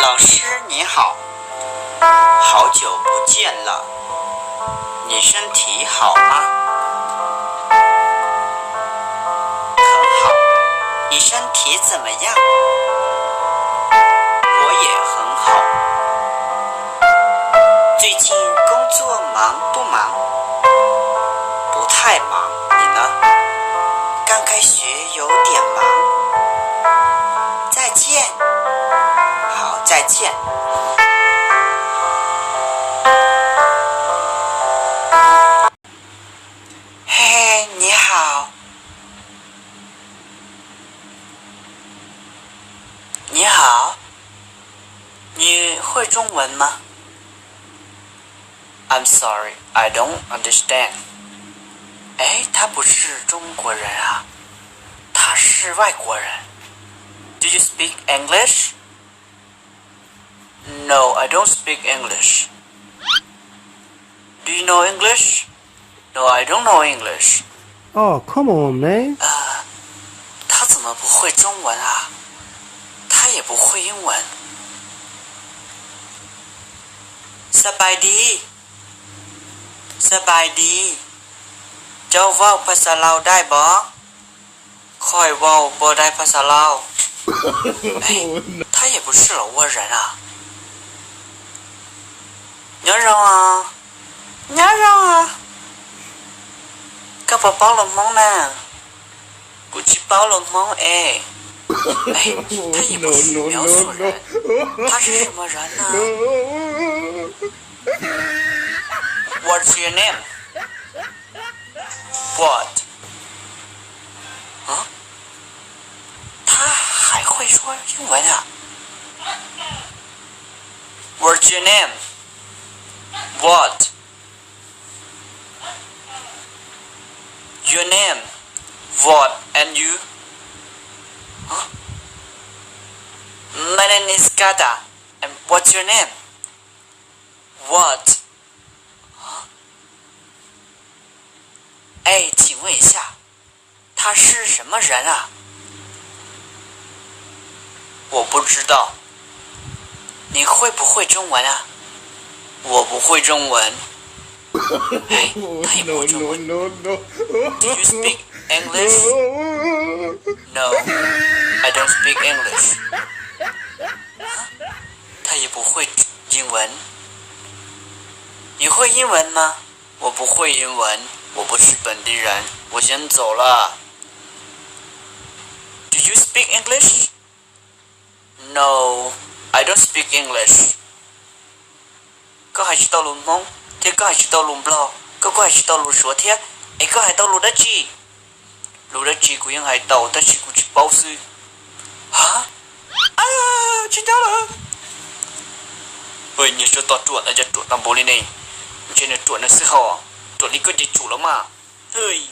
老师你好，好久不见了，你身体好吗？很好，你身体怎么样？我也很好。最近工作忙不忙？不太忙，你呢？刚开学有点忙。再见。好，再见。嘿，你好。你好，你会中文吗？ I'm sorry, I don't understand. 哎，他不是中国人啊，他是外国人。Do you speak English? No, I don't speak English. Do you know English? No, I don't know English. Oh, come on, man. 他怎么不会中文啊？他也不会英文。สบายดีสบายดีเจ้าเว้าภาษาลาวได้บ่ค่อยเว้าบ่ได้ภาษาลาว哎，他也不是老挝人啊。nhớ rong à nhớ rong à các bà bao lồng mong nèกู只包了梦哎哎，他也不是描述人，他是什么人呢 ？What's your name? What? 啊？他还会说英文啊 ？What's your name? What? Your name? What? And you? My name is Gada. And what's your name? What? 哎，请问一下，他是什么人啊？我不知道。你会不会中文啊？我不会中文。哎，他也不会中文。Do you speak English? No, I don't speak English. 他也不会英文。你会英文吗？我不会英文，我不是本地人，我先走了。Do you speak English? No, I don't speak English. có hai chữ tao lùn mông, thế có hai chữ tao lùn blo, có hai chữ tao lùn sủa thế, ấy có hai tao lùn đất chi? Lùn đất chi của những hai tàu, ta chỉ của chỉ bao sư. Hả? À, chính tao là. Ôi, như cho tao chuột là cho chuột tao bố lên này. Trên này chuột là sư hò, chuột đi có gì chủ lắm mà. Ơi.